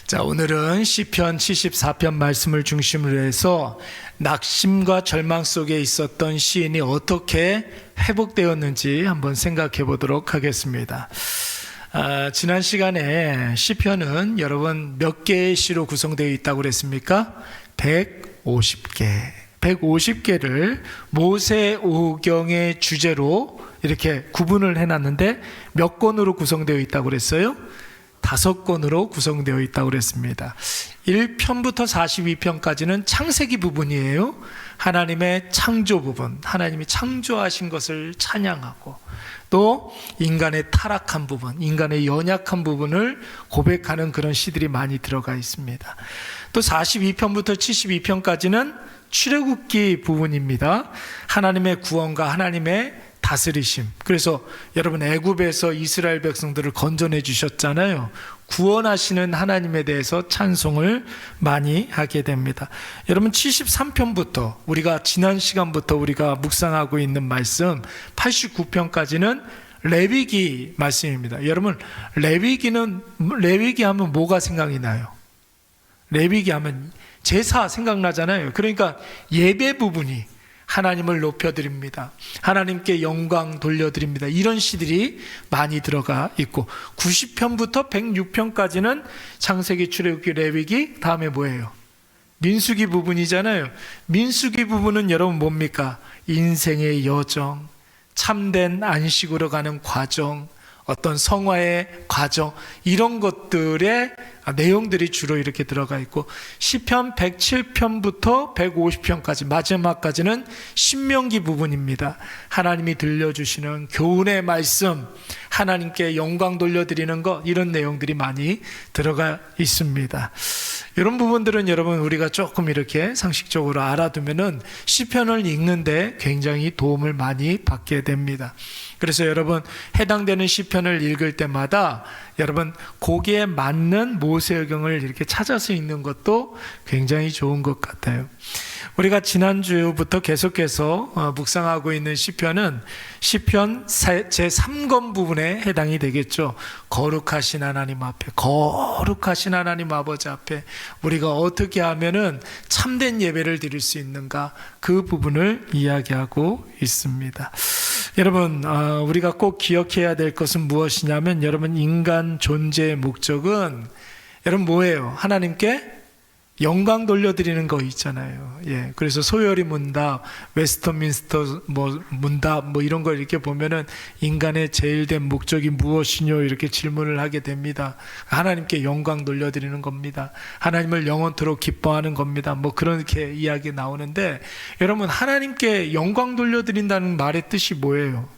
자, 오늘은 시편 74편 말씀을 중심으로 해서 낙심과 절망 속에 있었던 시인이 어떻게 회복되었는지 한번 생각해 보도록 하겠습니다. 지난 시간에 시편은 여러분 몇 개의 시로 구성되어 있다고 그랬습니까? 150개. 150개를 모세오경의 주제로 이렇게 구분을 해놨는데 몇 권으로 구성되어 있다고 그랬어요? 5권으로 구성되어 있다고 그랬습니다. 1편부터 42편까지는 창세기 부분이에요. 하나님의 창조 부분, 하나님이 창조하신 것을 찬양하고 또 인간의 타락한 부분, 인간의 연약한 부분을 고백하는 그런 시들이 많이 들어가 있습니다. 또 42편부터 72편까지는 출애굽기 부분입니다. 하나님의 구원과 하나님의 다스리심. 그래서 여러분 애굽에서 이스라엘 백성들을 건져내 주셨잖아요. 구원하시는 하나님에 대해서 찬송을 많이 하게 됩니다. 여러분 73편부터 우리가 지난 시간부터 우리가 묵상하고 있는 말씀 89편까지는 레위기 말씀입니다. 여러분 레위기 하면 뭐가 생각이 나요? 레위기 하면 제사 생각나잖아요. 그러니까 예배 부분이 하나님을 높여드립니다. 하나님께 영광 돌려드립니다. 이런 시들이 많이 들어가 있고 90편부터 106편까지는 창세기, 출애굽기, 레위기, 다음에 뭐예요? 민수기 부분이잖아요. 민수기 부분은 여러분 뭡니까? 인생의 여정, 참된 안식으로 가는 과정, 어떤 성화의 과정, 이런 것들의 내용들이 주로 이렇게 들어가 있고 시편 107편부터 150편까지 마지막까지는 신명기 부분입니다. 하나님이 들려주시는 교훈의 말씀, 하나님께 영광 돌려드리는 것, 이런 내용들이 많이 들어가 있습니다. 이런 부분들은 여러분 우리가 조금 이렇게 상식적으로 알아두면은 시편을 읽는데 굉장히 도움을 많이 받게 됩니다. 그래서 여러분 해당되는 시편을 읽을 때마다 여러분 거기에 맞는 모세오경을 이렇게 찾아서 읽는 것도 굉장히 좋은 것 같아요. 우리가 지난주부터 계속해서 묵상하고 있는 시편은 시편 제3권 부분에 해당이 되겠죠. 거룩하신 하나님 앞에, 거룩하신 하나님 아버지 앞에 우리가 어떻게 하면은 참된 예배를 드릴 수 있는가, 그 부분을 이야기하고 있습니다. 여러분 우리가 꼭 기억해야 될 것은 무엇이냐면 여러분 인간 존재의 목적은 여러분 뭐예요? 하나님께 영광 돌려드리는 거 있잖아요. 예, 그래서 소요리 문답, 웨스터민스터 문답 이런 걸 이렇게 보면은 인간의 제일된 목적이 무엇이뇨 이렇게 질문을 하게 됩니다. 하나님께 영광 돌려드리는 겁니다. 하나님을 영원토록 기뻐하는 겁니다. 그렇게 이야기 나오는데 여러분 하나님께 영광 돌려드린다는 말의 뜻이 뭐예요?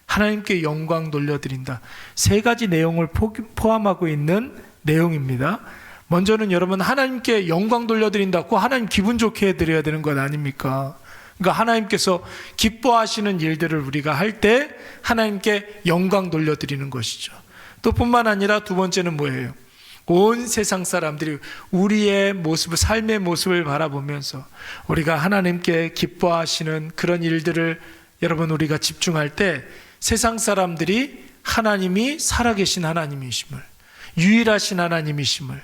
하나님께 영광 돌려드린다. 3가지 내용을 포함하고 있는 내용입니다. 먼저는 여러분 하나님께 영광 돌려드린다고 하나님 기분 좋게 해드려야 되는 것 아닙니까? 그러니까 하나님께서 기뻐하시는 일들을 우리가 할 때 하나님께 영광 돌려드리는 것이죠. 또 뿐만 아니라 두 번째는 뭐예요? 온 세상 사람들이 우리의 모습을, 삶의 모습을 바라보면서 우리가 하나님께 기뻐하시는 그런 일들을 여러분 우리가 집중할 때 세상 사람들이 하나님이 살아계신 하나님이심을, 유일하신 하나님이심을,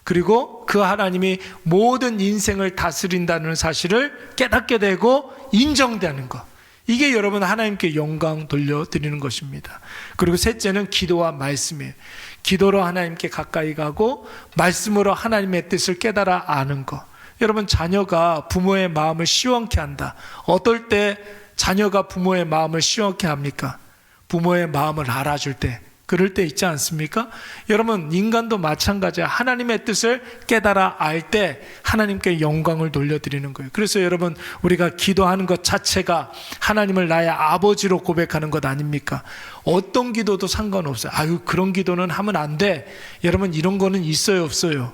그리고 그 하나님이 모든 인생을 다스린다는 사실을 깨닫게 되고 인정되는 것, 이게 여러분 하나님께 영광 돌려드리는 것입니다. 그리고 셋째는 기도와 말씀이에요. 기도로 하나님께 가까이 가고 말씀으로 하나님의 뜻을 깨달아 아는 것. 여러분 자녀가 부모의 마음을 시원케 한다. 어떨 때 자녀가 부모의 마음을 시원케 합니까? 부모의 마음을 알아줄 때, 그럴 때 있지 않습니까? 여러분 인간도 마찬가지야. 하나님의 뜻을 깨달아 알 때 하나님께 영광을 돌려드리는 거예요. 그래서 여러분 우리가 기도하는 것 자체가 하나님을 나의 아버지로 고백하는 것 아닙니까? 어떤 기도도 상관없어요. 그런 기도는 하면 안 돼. 여러분 이런 거는 있어요, 없어요?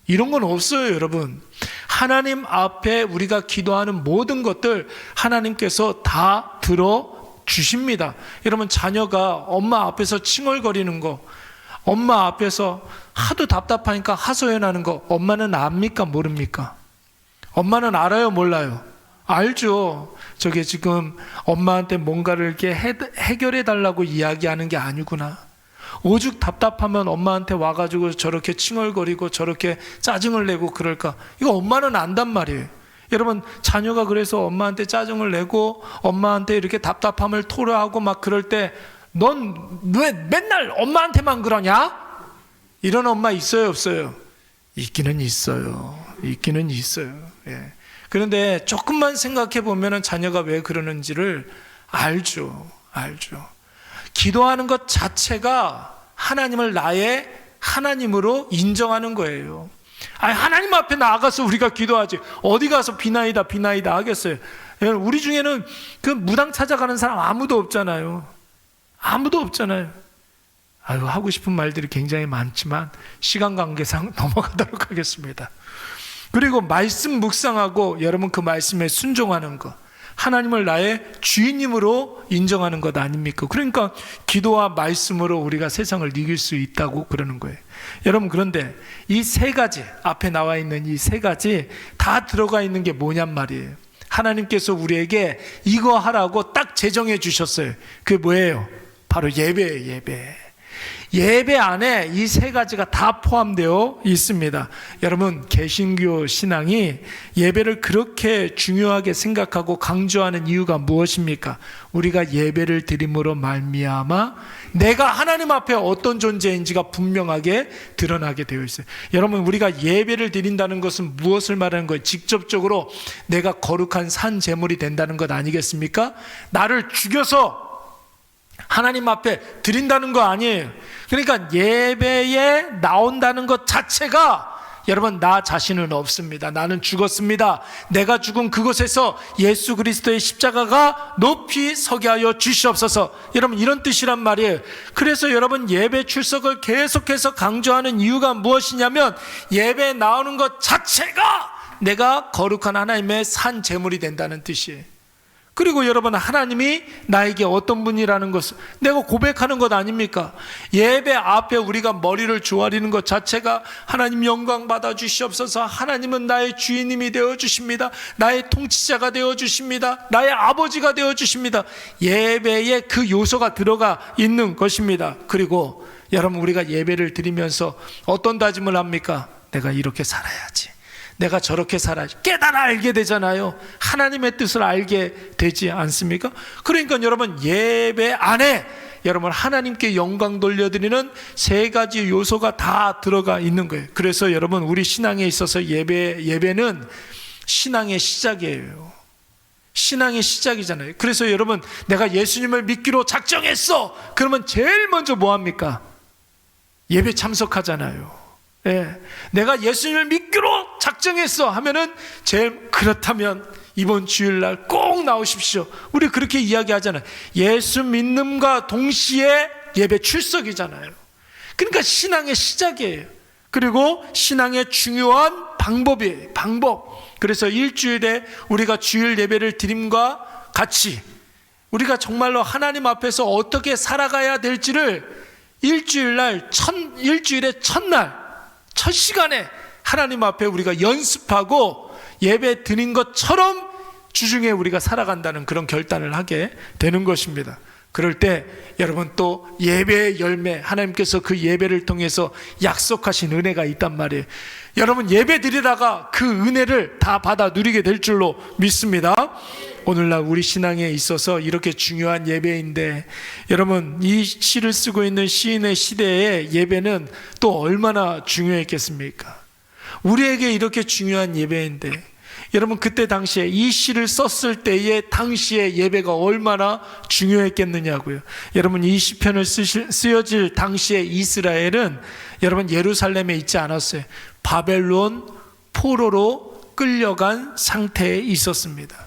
이런 건 없어요. 여러분 하나님 앞에 우리가 기도하는 모든 것들 하나님께서 다 들어 주십니다. 여러분 자녀가 엄마 앞에서 칭얼거리는 거, 엄마 앞에서 하도 답답하니까 하소연하는 거 엄마는 압니까? 모릅니까? 엄마는 알아요? 몰라요? 알죠. 저게 지금 엄마한테 뭔가를 이렇게 해결해 달라고 이야기하는 게 아니구나. 오죽 답답하면 엄마한테 와가지고 저렇게 칭얼거리고 저렇게 짜증을 내고 그럴까? 이거 엄마는 안단 말이에요. 여러분, 자녀가 그래서 엄마한테 짜증을 내고 엄마한테 이렇게 답답함을 토로하고 막 그럴 때 넌 왜 맨날 엄마한테만 그러냐? 이런 엄마 있어요, 없어요? 있기는 있어요. 있기는 있어요. 예. 그런데 조금만 생각해 보면 자녀가 왜 그러는지를 알죠. 기도하는 것 자체가 하나님을 나의 하나님으로 인정하는 거예요. 아니, 하나님 앞에 나아가서 우리가 기도하지 어디 가서 비나이다 하겠어요. 우리 중에는 그 무당 찾아가는 사람 아무도 없잖아요. 아유, 하고 싶은 말들이 굉장히 많지만 시간 관계상 넘어가도록 하겠습니다. 그리고 말씀 묵상하고 여러분 그 말씀에 순종하는 것, 하나님을 나의 주인님으로 인정하는 것 아닙니까? 그러니까 기도와 말씀으로 우리가 세상을 이길 수 있다고 그러는 거예요. 여러분, 그런데 이 세 가지, 앞에 나와 있는 이 세 가지 다 들어가 있는 게 뭐냔 말이에요. 하나님께서 우리에게 이거 하라고 딱 제정해 주셨어요. 그게 뭐예요? 바로 예배예요. 예배 안에 이 세 가지가 다 포함되어 있습니다. 여러분, 개신교 신앙이 예배를 그렇게 중요하게 생각하고 강조하는 이유가 무엇입니까? 우리가 예배를 드림으로 말미암아 내가 하나님 앞에 어떤 존재인지가 분명하게 드러나게 되어 있어요. 여러분, 우리가 예배를 드린다는 것은 무엇을 말하는 거예요? 직접적으로 내가 거룩한 산 제물이 된다는 것 아니겠습니까? 나를 죽여서 하나님 앞에 드린다는 거 아니에요. 그러니까 예배에 나온다는 것 자체가 여러분, 나 자신은 없습니다. 나는 죽었습니다. 내가 죽은 그곳에서 예수 그리스도의 십자가가 높이 서게 하여 주시옵소서. 여러분, 이런 뜻이란 말이에요. 그래서 여러분, 예배 출석을 계속해서 강조하는 이유가 무엇이냐면 예배에 나오는 것 자체가 내가 거룩한 하나님의 산 제물이 된다는 뜻이에요. 그리고 여러분, 하나님이 나에게 어떤 분이라는 것을 내가 고백하는 것 아닙니까? 예배 앞에 우리가 머리를 조아리는 것 자체가 하나님 영광 받아 주시옵소서, 하나님은 나의 주인님이 되어 주십니다, 나의 통치자가 되어 주십니다, 나의 아버지가 되어 주십니다. 예배에 그 요소가 들어가 있는 것입니다. 그리고 여러분, 우리가 예배를 드리면서 어떤 다짐을 합니까? 내가 이렇게 살아야지, 내가 저렇게 살아야지, 깨달아 알게 되잖아요. 하나님의 뜻을 알게 되지 않습니까? 그러니까 여러분, 예배 안에 여러분 하나님께 영광 돌려드리는 세 가지 요소가 다 들어가 있는 거예요. 그래서 여러분, 우리 신앙에 있어서 예배는 신앙의 시작이에요. 신앙의 시작이잖아요. 그래서 여러분, 내가 예수님을 믿기로 작정했어, 그러면 제일 먼저 뭐 합니까? 예배 참석하잖아요. 예, 내가 예수님을 믿기로 작정했어 하면은 제일, 그렇다면 이번 주일날 꼭 나오십시오. 우리 그렇게 이야기하잖아요. 예수 믿음과 동시에 예배 출석이잖아요. 그러니까 신앙의 시작이에요. 그리고 신앙의 중요한 방법이에요. 방법. 그래서 일주일에 우리가 주일 예배를 드림과 같이 우리가 정말로 하나님 앞에서 어떻게 살아가야 될지를 일주일의 첫날 첫 시간에 하나님 앞에 우리가 연습하고 예배 드린 것처럼 주중에 우리가 살아간다는 그런 결단을 하게 되는 것입니다. 그럴 때 여러분, 또 예배의 열매, 하나님께서 그 예배를 통해서 약속하신 은혜가 있단 말이에요. 여러분, 예배 드리다가 그 은혜를 다 받아 누리게 될 줄로 믿습니다. 오늘날 우리 신앙에 있어서 이렇게 중요한 예배인데, 여러분, 이 시를 쓰고 있는 시인의 시대에 예배는 또 얼마나 중요했겠습니까? 우리에게 이렇게 중요한 예배인데, 여러분, 그때 당시에 이 시를 썼을 때의 당시의 예배가 얼마나 중요했겠느냐고요. 여러분, 이 시편을 쓰여질 당시에 이스라엘은 여러분, 예루살렘에 있지 않았어요. 바벨론 포로로 끌려간 상태에 있었습니다.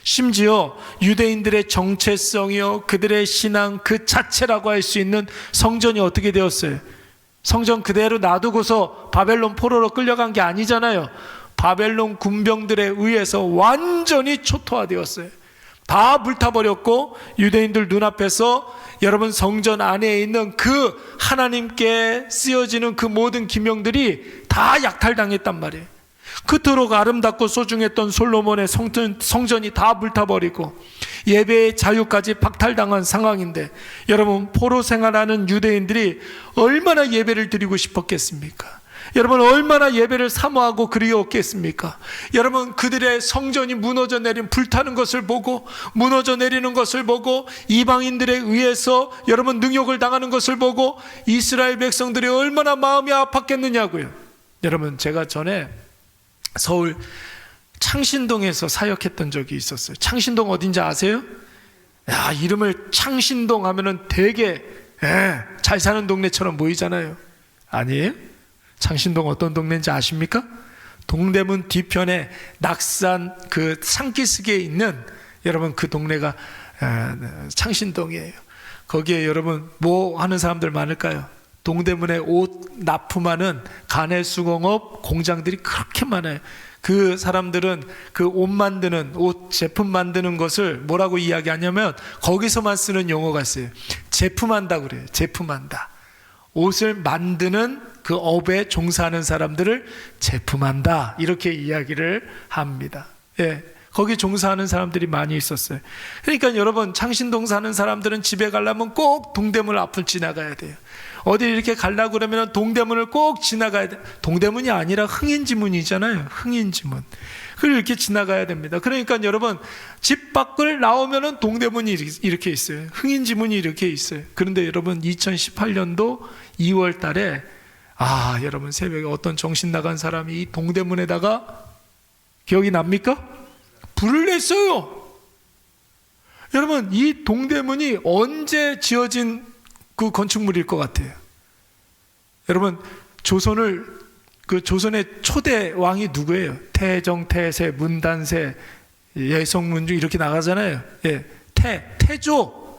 심지어 유대인들의 정체성이요, 그들의 신앙 그 자체라고 할 수 있는 성전이 어떻게 되었어요? 성전 그대로 놔두고서 바벨론 포로로 끌려간 게 아니잖아요. 바벨론 군병들에 의해서 완전히 초토화되었어요. 다 불타버렸고, 유대인들 눈앞에서 여러분, 성전 안에 있는 그 하나님께 쓰여지는 그 모든 기명들이 다 약탈당했단 말이에요. 그토록 아름답고 소중했던 솔로몬의 성전이 다 불타버리고, 예배의 자유까지 박탈당한 상황인데 여러분, 포로 생활하는 유대인들이 얼마나 예배를 드리고 싶었겠습니까? 여러분, 얼마나 예배를 사모하고 그리웠겠습니까? 여러분, 그들의 성전이 무너져 내린 불타는 것을 보고, 무너져 내리는 것을 보고, 이방인들에 의해서 여러분 능욕을 당하는 것을 보고 이스라엘 백성들이 얼마나 마음이 아팠겠느냐고요. 여러분, 제가 전에 서울 창신동에서 사역했던 적이 있었어요. 창신동 어딘지 아세요? 야, 이름을 창신동 하면은 되게 잘 사는 동네처럼 보이잖아요. 아니에요? 창신동 어떤 동네인지 아십니까? 동대문 뒤편에 낙산 그 산기슭에 있는 여러분 그 동네가 창신동이에요. 거기에 여러분 뭐 하는 사람들 많을까요? 동대문에 옷 납품하는 가내수공업 공장들이 그렇게 많아요. 그 사람들은 그 옷 만드는, 옷 제품 만드는 것을 뭐라고 이야기하냐면 거기서만 쓰는 용어가 있어요. 제품한다 그래요. 제품한다. 옷을 만드는 그 업에 종사하는 사람들을 제품한다, 이렇게 이야기를 합니다. 예, 거기 종사하는 사람들이 많이 있었어요. 그러니까 여러분, 창신동 사는 사람들은 집에 가려면 꼭 동대문 앞을 지나가야 돼요. 어디 이렇게 가려고 그러면 동대문을 꼭 지나가야 돼요. 동대문이 아니라 흥인지문이잖아요. 흥인지문. 그걸 이렇게 지나가야 됩니다. 그러니까 여러분, 집 밖을 나오면은 동대문이 이렇게 있어요. 흥인지문이 이렇게 있어요. 그런데 여러분, 2018년도 2월 달에 여러분 새벽에 어떤 정신 나간 사람이 이 동대문에다가, 기억이 납니까? 불을 냈어요. 여러분, 이 동대문이 언제 지어진 그 건축물일 것 같아요? 여러분, 조선의 초대 왕이 누구예요? 태정, 태세, 문단세, 예성문중 이렇게 나가잖아요. 예, 태조.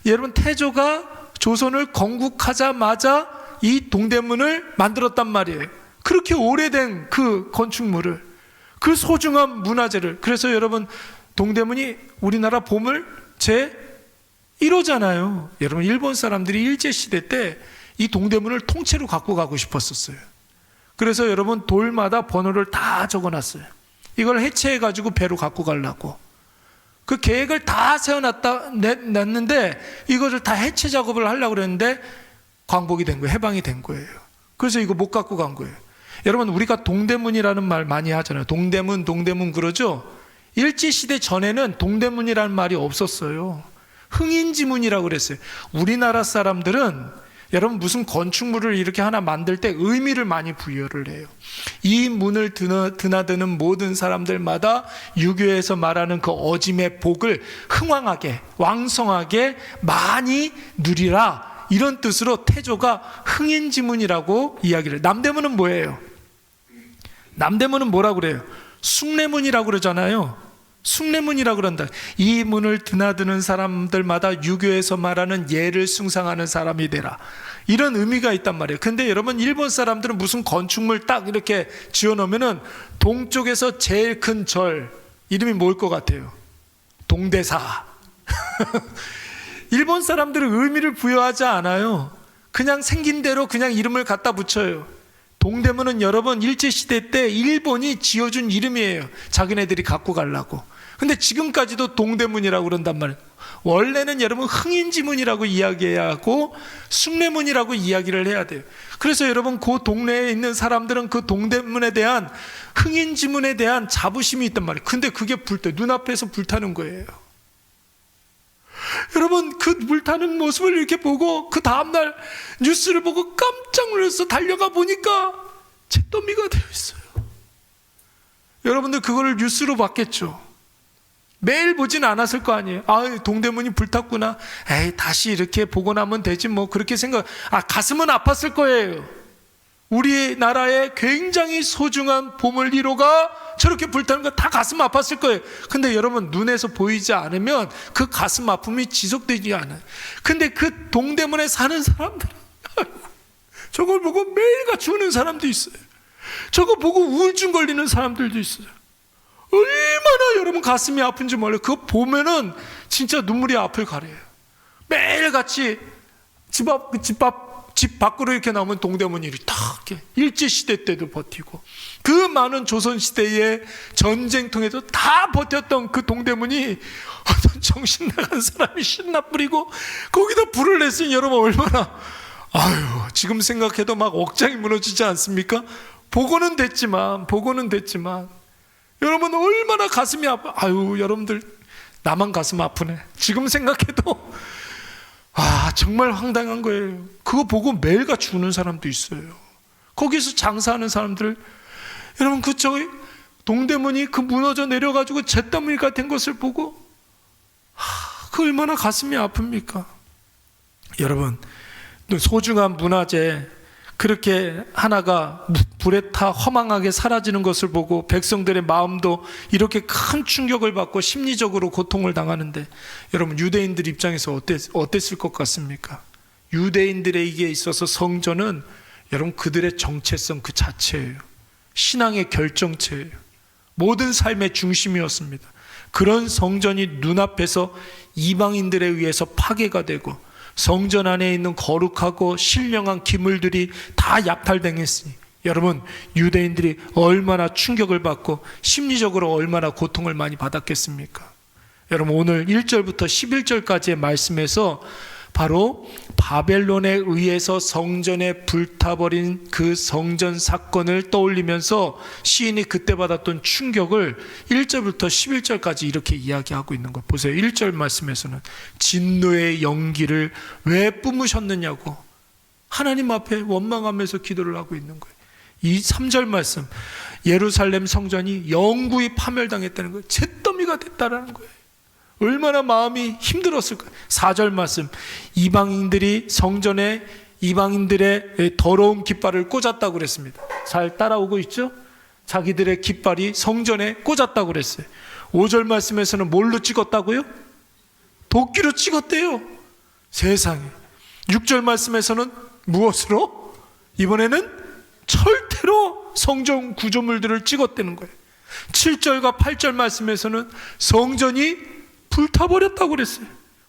여러분, 태조가 조선을 건국하자마자 이 동대문을 만들었단 말이에요. 그렇게 오래된 그 건축물을, 그 소중한 문화재를. 그래서 여러분, 동대문이 우리나라 보물 제 1호잖아요. 여러분, 일본 사람들이 일제시대 때 이 동대문을 통째로 갖고 가고 싶었었어요. 그래서 여러분, 돌마다 번호를 다 적어놨어요. 이걸 해체해가지고 배로 갖고 가려고. 그 계획을 다 세워놨는데 이것을 다 해체 작업을 하려고 그랬는데 광복이 된 거예요. 해방이 된 거예요. 그래서 이거 못 갖고 간 거예요. 여러분, 우리가 동대문이라는 말 많이 하잖아요. 동대문 그러죠? 일제시대 전에는 동대문이라는 말이 없었어요. 흥인지문이라고 그랬어요. 우리나라 사람들은 여러분, 무슨 건축물을 이렇게 하나 만들 때 의미를 많이 부여를 해요. 이 문을 드나드는 모든 사람들마다 유교에서 말하는 그 어짐의 복을 흥왕하게, 왕성하게 많이 누리라, 이런 뜻으로 태조가 흥인지문이라고 이야기를 해요. 남대문은 뭐예요? 남대문은 뭐라고 그래요? 숭례문이라고 그러잖아요. 숭례문이라고 그런다. 이 문을 드나드는 사람들마다 유교에서 말하는 예를 숭상하는 사람이 되라, 이런 의미가 있단 말이에요. 근데 여러분, 일본 사람들은 무슨 건축물 딱 이렇게 지어놓으면은 동쪽에서 제일 큰 절 이름이 뭘 것 같아요? 동대사. 일본 사람들은 의미를 부여하지 않아요. 그냥 생긴 대로 그냥 이름을 갖다 붙여요. 동대문은 여러분, 일제시대 때 일본이 지어준 이름이에요. 자기네들이 갖고 가려고. 근데 지금까지도 동대문이라고 그런단 말이에요. 원래는 여러분, 흥인지문이라고 이야기해야 하고 숭례문이라고 이야기를 해야 돼요. 그래서 여러분, 그 동네에 있는 사람들은 그 동대문에 대한, 흥인지문에 대한 자부심이 있단 말이에요. 근데 그게 눈앞에서 불타는 거예요. 여러분, 그 불타는 모습을 이렇게 보고 그 다음날 뉴스를 보고 깜짝 놀라서 달려가 보니까 잿더미가 되어 있어요. 여러분들 그거를 뉴스로 봤겠죠. 매일 보진 않았을 거 아니에요. 동대문이 불탔구나. 다시 이렇게 보고 나면 되지 뭐, 그렇게 가슴은 아팠을 거예요. 우리나라의 굉장히 소중한 보물 1호가 저렇게 불타는 거 다 가슴 아팠을 거예요. 근데 여러분, 눈에서 보이지 않으면 그 가슴 아픔이 지속되지 않아요. 근데 그 동대문에 사는 사람들은 저걸 보고 매일같이 우는 사람도 있어요. 저거 보고 우울증 걸리는 사람들도 있어요. 얼마나 여러분 가슴이 아픈지 몰라요. 그거 보면은 진짜 눈물이 앞을 가려요. 매일같이 집 밖으로 이렇게 나오면 동대문이 딱 이렇게 일제시대 때도 버티고 그 많은 조선시대의 전쟁통에도 다 버텼던 그 동대문이 어떤 정신 나간 사람이 신나 뿌리고 거기다 불을 냈으니 여러분 얼마나 지금 생각해도 막 억장이 무너지지 않습니까? 보고는 됐지만 여러분 얼마나 가슴이 아파. 여러분들 나만 가슴 아프네. 지금 생각해도 정말 황당한 거예요. 그거 보고 매일같이 우는 사람도 있어요. 거기서 장사하는 사람들, 여러분 저기 동대문이 그 무너져 내려가지고 잿더미가 된 것을 보고 그 얼마나 가슴이 아픕니까? 여러분 소중한 문화재 그렇게 하나가 불에 타 허망하게 사라지는 것을 보고 백성들의 마음도 이렇게 큰 충격을 받고 심리적으로 고통을 당하는데 여러분 유대인들 입장에서 어땠을 것 같습니까? 유대인들에게 있어서 성전은 여러분 그들의 정체성 그 자체예요. 신앙의 결정체예요. 모든 삶의 중심이었습니다. 그런 성전이 눈앞에서 이방인들에 의해서 파괴가 되고 성전 안에 있는 거룩하고 신령한 기물들이 다 약탈당했으니 여러분 유대인들이 얼마나 충격을 받고 심리적으로 얼마나 고통을 많이 받았겠습니까? 여러분 오늘 1절부터 11절까지의 말씀에서 바로 바벨론에 의해서 성전에 불타버린 그 성전 사건을 떠올리면서 시인이 그때 받았던 충격을 1절부터 11절까지 이렇게 이야기하고 있는 거 보세요. 1절 말씀에서는 진노의 연기를 왜 뿜으셨느냐고 하나님 앞에 원망하면서 기도를 하고 있는 거예요. 이 3절 말씀 예루살렘 성전이 영구히 파멸당했다는 거예요. 잿더미가 됐다라는 거예요. 얼마나 마음이 힘들었을까요? 4절 말씀 이방인들이 성전에 이방인들의 더러운 깃발을 꽂았다고 그랬습니다. 잘 따라오고 있죠? 자기들의 깃발이 성전에 꽂았다고 그랬어요. 5절 말씀에서는 뭘로 찍었다고요? 도끼로 찍었대요. 세상에. 6절 말씀에서는 무엇으로? 이번에는 철퇴로 성전 구조물들을 찍었다는 거예요. 7절과 8절 말씀에서는 성전이 불타버렸다고 그랬어요.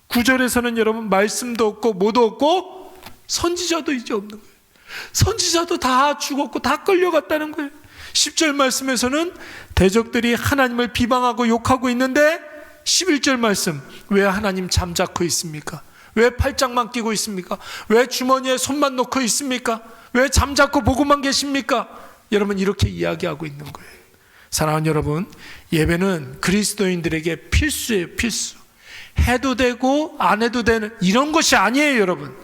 9절에서는 여러분 말씀도 없고 뭐도 없고 선지자도 이제 없는 거예요. 선지자도 다 죽었고 다 끌려갔다는 거예요. 10절 말씀에서는 대적들이 하나님을 비방하고 욕하고 있는데 11절 말씀 왜 하나님 잠자코 있습니까? 왜 팔짱만 끼고 있습니까? 왜 주머니에 손만 넣고 있습니까? 왜 잠자코 보고만 계십니까? 여러분 이렇게 이야기하고 있는 거예요. 사랑하는 여러분, 예배는 그리스도인들에게 필수예요. 필수. 해도 되고 안 해도 되는 이런 것이 아니에요. 여러분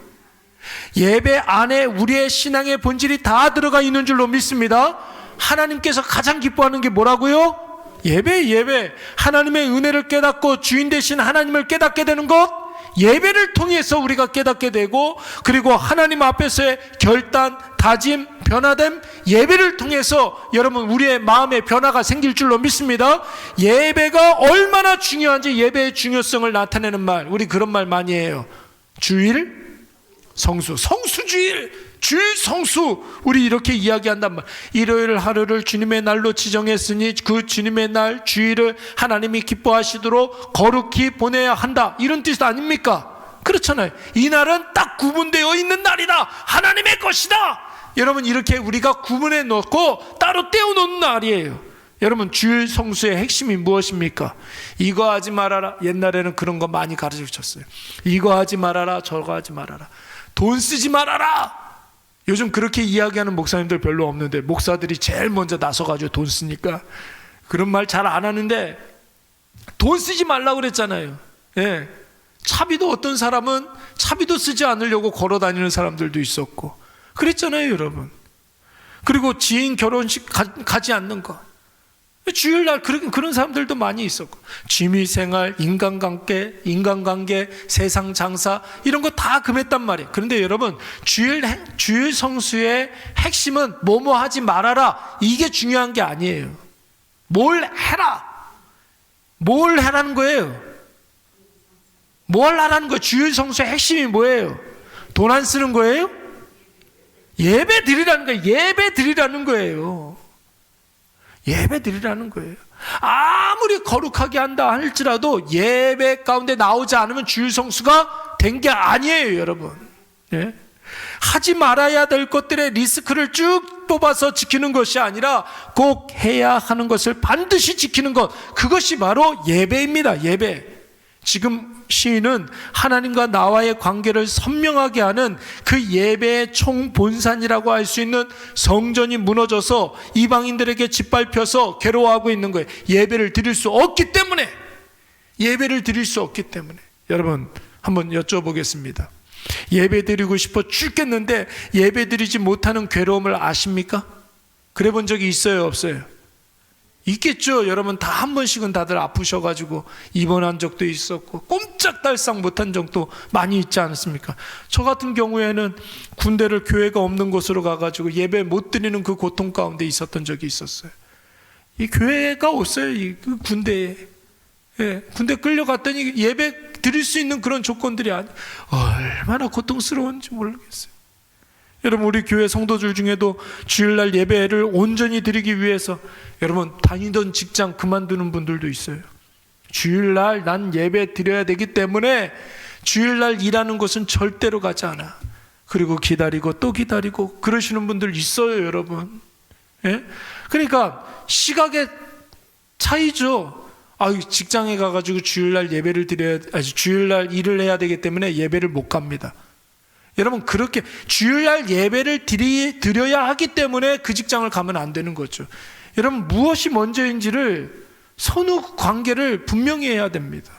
예배 안에 우리의 신앙의 본질이 다 들어가 있는 줄로 믿습니다. 하나님께서 가장 기뻐하는 게 뭐라고요? 예배. 하나님의 은혜를 깨닫고 주인 되신 하나님을 깨닫게 되는 것, 예배를 통해서 우리가 깨닫게 되고, 그리고 하나님 앞에서의 결단, 다짐, 변화됨, 예배를 통해서 여러분 우리의 마음의 변화가 생길 줄로 믿습니다. 예배가 얼마나 중요한지 예배의 중요성을 나타내는 말, 우리 그런 말 많이 해요. 주일, 성수, 성수주일, 주일 성수, 우리 이렇게 이야기한단 말. 일요일 하루를 주님의 날로 지정했으니 그 주님의 날 주일을 하나님이 기뻐하시도록 거룩히 보내야 한다, 이런 뜻 아닙니까? 그렇잖아요. 이 날은 딱 구분되어 있는 날이다, 하나님의 것이다. 여러분 이렇게 우리가 구분해 놓고 따로 떼어놓는 날이에요. 여러분 주일 성수의 핵심이 무엇입니까? 이거 하지 말아라. 옛날에는 그런 거 많이 가르쳐 주셨어요. 이거 하지 말아라, 저거 하지 말아라, 돈 쓰지 말아라. 요즘 그렇게 이야기하는 목사님들 별로 없는데 목사들이 제일 먼저 나서가지고 돈 쓰니까 그런 말 잘 안 하는데, 돈 쓰지 말라고 그랬잖아요. 예. 차비도 어떤 사람은 차비도 쓰지 않으려고 걸어 다니는 사람들도 있었고 그랬잖아요, 여러분. 그리고 지인 결혼식 가지 않는 거, 주일날 그런 사람들도 많이 있었고, 취미생활, 인간관계, 세상 장사 이런 거 다 금했단 말이에요. 그런데 여러분 주일 성수의 핵심은 뭐뭐 하지 말아라, 이게 중요한 게 아니에요. 뭘 해라, 뭘 해라는 거예요. 뭘 하라는 거예요. 주일 성수의 핵심이 뭐예요? 돈 안 쓰는 거예요? 예배 드리라는 거예요. 예배 드리라는 거예요. 예배 드리라는 거예요. 아무리 거룩하게 한다 할지라도 예배 가운데 나오지 않으면 주일 성수가 된 게 아니에요, 여러분. 예? 하지 말아야 될 것들의 리스크를 쭉 뽑아서 지키는 것이 아니라 꼭 해야 하는 것을 반드시 지키는 것, 그것이 바로 예배입니다. 예배. 지금 시인은 하나님과 나와의 관계를 선명하게 하는 그 예배의 총본산이라고 할 수 있는 성전이 무너져서 이방인들에게 짓밟혀서 괴로워하고 있는 거예요. 예배를 드릴 수 없기 때문에. 예배를 드릴 수 없기 때문에. 여러분 한번 여쭤보겠습니다. 예배 드리고 싶어 죽겠는데 예배 드리지 못하는 괴로움을 아십니까? 그래 본 적이 있어요, 없어요? 있겠죠. 여러분 다 한 번씩은 다들 아프셔가지고 입원한 적도 있었고 꼼짝달싹 못한 적도 많이 있지 않습니까? 저 같은 경우에는 군대를 교회가 없는 곳으로 가가지고 예배 못 드리는 그 고통 가운데 있었던 적이 있었어요. 이 교회가 없어요. 이 군대에. 예, 군대 끌려갔더니 예배 드릴 수 있는 그런 조건들이 얼마나 고통스러운지 모르겠어요. 여러분 우리 교회 성도들 중에도 주일날 예배를 온전히 드리기 위해서 여러분 다니던 직장 그만두는 분들도 있어요. 주일날 난 예배 드려야 되기 때문에 주일날 일하는 곳은 절대로 가지 않아. 그리고 기다리고 또 기다리고 그러시는 분들 있어요, 여러분. 예? 그러니까 시각의 차이죠. 직장에 가가지고 주일날 예배를 주일날 일을 해야 되기 때문에 예배를 못 갑니다. 여러분 그렇게 주일날 예배를 드려야 하기 때문에 그 직장을 가면 안 되는 거죠. 여러분 무엇이 먼저인지를 선후 관계를 분명히 해야 됩니다.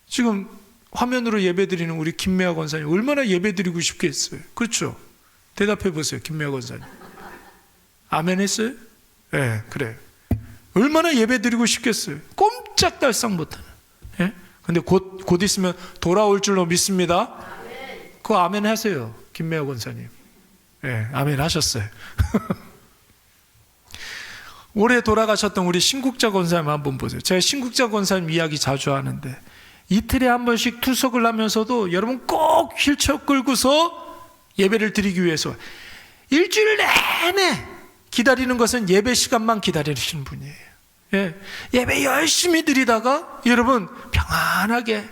지금 화면으로 예배 드리는 우리 김매화 권사님 얼마나 예배 드리고 싶겠어요. 그렇죠? 대답해 보세요. 김매화 권사님 아멘 했어요? 네, 그래요. 얼마나 예배 드리고 싶겠어요. 꼼짝달싹 못하는. 예? 근데 곧 있으면 돌아올 줄로 믿습니다. 그거 아멘 하세요, 김매화 권사님. 예, 아멘 하셨어요. 올해 돌아가셨던 우리 신국자 권사님 한번 보세요. 제가 신국자 권사님 이야기 자주 하는데 이틀에 한 번씩 투석을 하면서도 여러분 꼭 휠체어 끌고서 예배를 드리기 위해서 일주일 내내 기다리는 것은 예배 시간만 기다리시는 분이에요. 예, 예배 열심히 드리다가 여러분 평안하게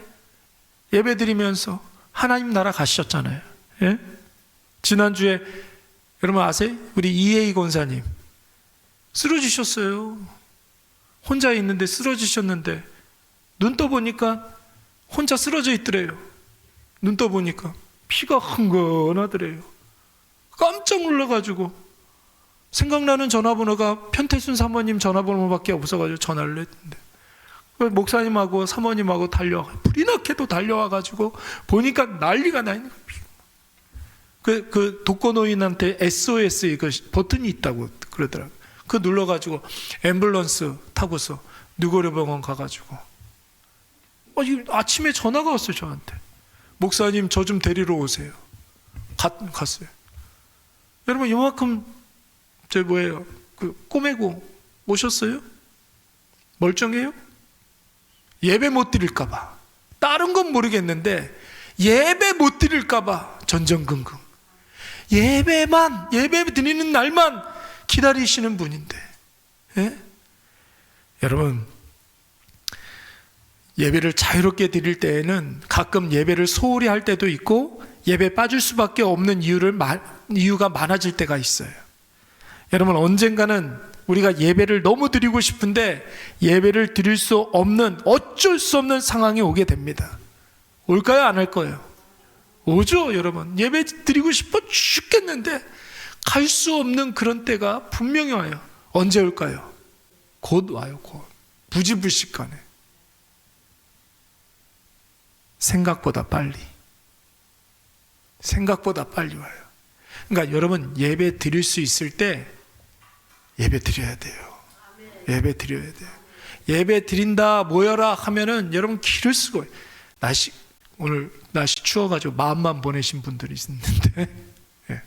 예배 드리면서 하나님 나라 가셨잖아요. 예? 지난주에 여러분 아세요? 우리 이혜희 권사님 쓰러지셨어요. 혼자 있는데 쓰러지셨는데 눈 떠보니까 혼자 쓰러져 있더래요. 눈 떠보니까 피가 흥건하더래요. 깜짝 놀라가지고 생각나는 전화번호가 편태순 사모님 전화번호밖에 없어가지고 전화를 했는데 목사님하고 사모님하고 불이 나게도 달려와가지고 보니까 난리가 나 있는 거예요. 그 독거노인한테 SOS 이거 버튼이 있다고 그러더라고요. 그거 눌러가지고 앰뷸런스 타고서 누구르병원 가가지고 아침에 전화가 왔어요. 저한테 목사님 저 좀 데리러 오세요. 갔어요. 여러분 이만큼 꼬매고 오셨어요? 멀쩡해요? 예배 못 드릴까봐 다른 건 모르겠는데 예배 못 드릴까봐 전전긍긍 예배 드리는 날만 기다리시는 분인데 예? 여러분 예배를 자유롭게 드릴 때에는 가끔 예배를 소홀히 할 때도 있고 예배 빠질 수밖에 없는 이유가 많아질 때가 있어요. 여러분 언젠가는 우리가 예배를 너무 드리고 싶은데 예배를 드릴 수 없는 어쩔 수 없는 상황이 오게 됩니다. 올까요? 안 할 거예요? 오죠. 여러분 예배 드리고 싶어 죽겠는데 갈 수 없는 그런 때가 분명히 와요. 언제 올까요? 곧 와요. 곧 부지불식간에 생각보다 빨리 와요. 그러니까 여러분 예배 드릴 수 있을 때 예배 드려야 돼요. 예배 드려야 돼요. 예배 드린다 모여라 하면은 여러분 길을 쓰고 오늘 날씨 추워가지고 마음만 보내신 분들이 있는데 예.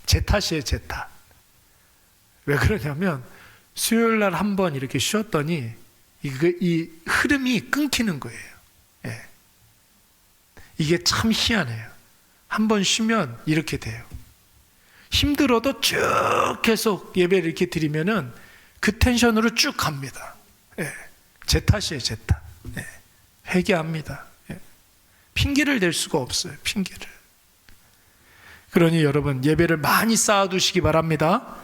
제 탓이에요. 제 탓. 왜 그러냐면 수요일날 한번 이렇게 쉬었더니 이 흐름이 끊기는 거예요. 예. 이게 참 희한해요. 한번 쉬면 이렇게 돼요. 힘들어도 쭉 계속 예배를 이렇게 드리면은 그 텐션으로 쭉 갑니다. 예. 제 탓이에요, 제 탓. 예. 회개합니다. 예. 핑계를 댈 수가 없어요. 핑계를. 그러니 여러분, 예배를 많이 쌓아두시기 바랍니다.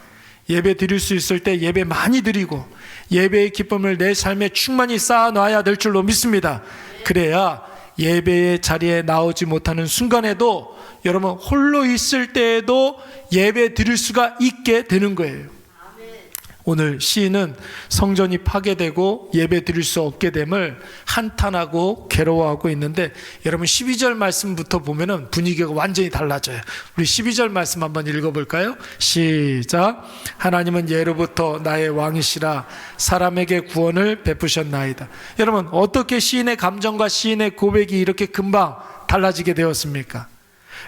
예배 드릴 수 있을 때 예배 많이 드리고 예배의 기쁨을 내 삶에 충만히 쌓아놔야 될 줄로 믿습니다. 그래야 예배의 자리에 나오지 못하는 순간에도 여러분 홀로 있을 때에도 예배 드릴 수가 있게 되는 거예요. 오늘 시인은 성전이 파괴되고 예배 드릴 수 없게 됨을 한탄하고 괴로워하고 있는데, 여러분 12절 말씀부터 보면은 분위기가 완전히 달라져요. 우리 12절 말씀 한번 읽어볼까요? 시작. 하나님은 예로부터 나의 왕이시라 사람에게 구원을 베푸셨나이다. 여러분, 어떻게 시인의 감정과 시인의 고백이 이렇게 금방 달라지게 되었습니까?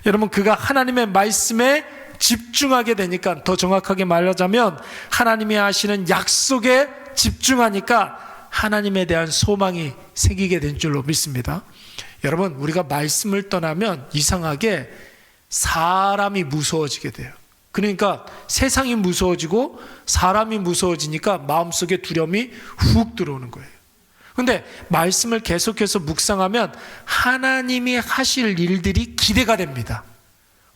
여러분, 그가 하나님의 말씀에 집중하게 되니까, 더 정확하게 말하자면 하나님이 하시는 약속에 집중하니까 하나님에 대한 소망이 생기게 된 줄로 믿습니다. 여러분, 우리가 말씀을 떠나면 이상하게 사람이 무서워지게 돼요. 그러니까 세상이 무서워지고 사람이 무서워지니까 마음속에 두려움이 훅 들어오는 거예요. 근데 말씀을 계속해서 묵상하면 하나님이 하실 일들이 기대가 됩니다.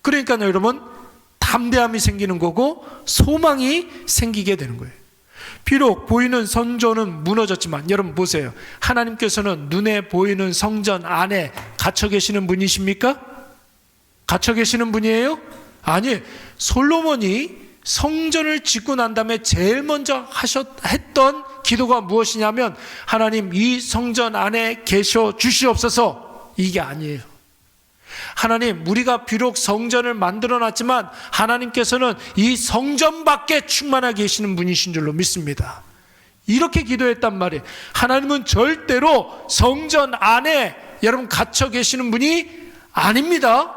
그러니까 여러분, 담대함이 생기는 거고 소망이 생기게 되는 거예요. 비록 보이는 성전은 무너졌지만, 여러분 보세요. 하나님께서는 눈에 보이는 성전 안에 갇혀 계시는 분이십니까? 갇혀 계시는 분이에요? 아니, 솔로몬이 성전을 짓고 난 다음에 제일 먼저 했던 기도가 무엇이냐면, 하나님 이 성전 안에 계셔 주시옵소서, 이게 아니에요. 하나님, 우리가 비록 성전을 만들어 놨지만 하나님께서는 이 성전 밖에 충만하게 계시는 분이신 줄로 믿습니다. 이렇게 기도했단 말이에요. 하나님은 절대로 성전 안에 여러분 갇혀 계시는 분이 아닙니다.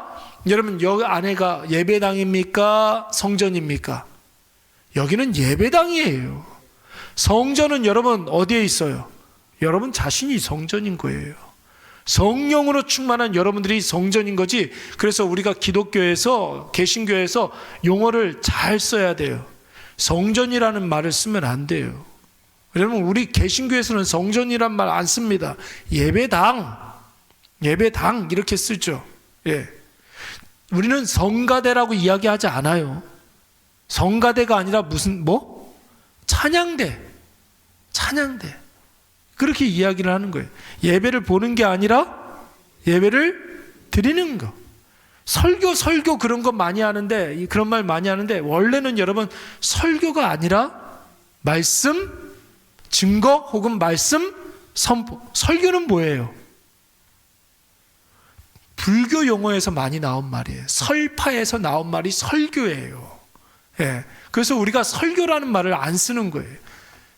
여러분, 여기 안에가 예배당입니까? 성전입니까? 여기는 예배당이에요. 성전은 여러분 어디에 있어요? 여러분 자신이 성전인 거예요. 성령으로 충만한 여러분들이 성전인 거지. 그래서 우리가 기독교에서, 개신교에서 용어를 잘 써야 돼요. 성전이라는 말을 쓰면 안 돼요. 여러분, 우리 개신교에서는 성전이란 말 안 씁니다. 예배당 이렇게 쓰죠. 예. 우리는 성가대라고 이야기하지 않아요. 성가대가 아니라 무슨 찬양대 그렇게 이야기를 하는 거예요. 예배를 보는 게 아니라 예배를 드리는 거. 설교 그런 거 많이 하는데, 그런 말 많이 하는데, 원래는 여러분 설교가 아니라 말씀 증거 혹은 말씀 선포. 설교는 뭐예요? 불교 용어에서 많이 나온 말이에요. 설파에서 나온 말이 설교예요. 예. 그래서 우리가 설교라는 말을 안 쓰는 거예요.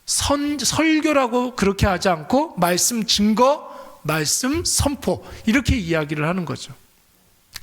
설교라고 그렇게 하지 않고 말씀 증거, 말씀 선포, 이렇게 이야기를 하는 거죠.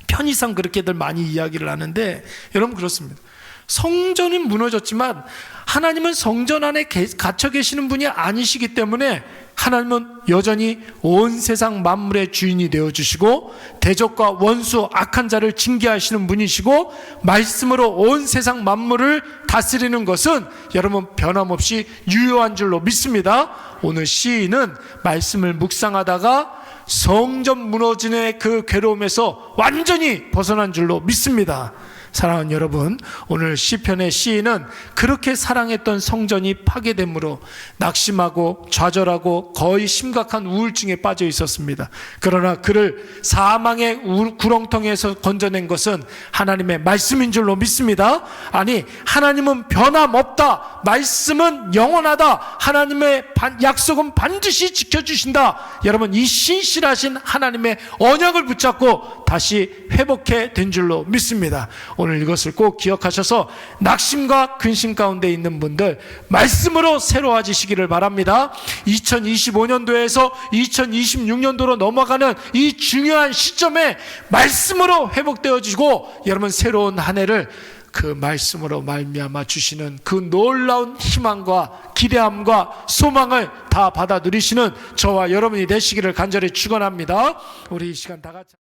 편의상 그렇게들 많이 이야기를 하는데, 여러분 그렇습니다. 성전은 무너졌지만 하나님은 성전 안에 갇혀 계시는 분이 아니시기 때문에 하나님은 여전히 온 세상 만물의 주인이 되어주시고 대적과 원수 악한 자를 징계하시는 분이시고 말씀으로 온 세상 만물을 다스리는 것은 여러분 변함없이 유효한 줄로 믿습니다. 오늘 시인은 말씀을 묵상하다가 성전 무너짐의 그 괴로움에서 완전히 벗어난 줄로 믿습니다. 사랑하는 여러분, 오늘 시편의 시인은 그렇게 사랑했던 성전이 파괴됨으로 낙심하고 좌절하고 거의 심각한 우울증에 빠져 있었습니다. 그러나 그를 사망의 구렁텅이에서 건져낸 것은 하나님의 말씀인 줄로 믿습니다. 아니, 하나님은 변함없다, 말씀은 영원하다, 하나님의 약속은 반드시 지켜주신다. 여러분, 이 신실하신 하나님의 언약을 붙잡고 다시 회복해 된 줄로 믿습니다. 오늘 이것을 꼭 기억하셔서 낙심과 근심 가운데 있는 분들 말씀으로 새로워지시기를 바랍니다. 2025년도에서 2026년도로 넘어가는 이 중요한 시점에 말씀으로 회복되어지고 여러분 새로운 한 해를 그 말씀으로 말미암아 주시는 그 놀라운 희망과 기대함과 소망을 다 받아 누리시는 저와 여러분이 되시기를 간절히 축원합니다. 우리 이 시간 다 같이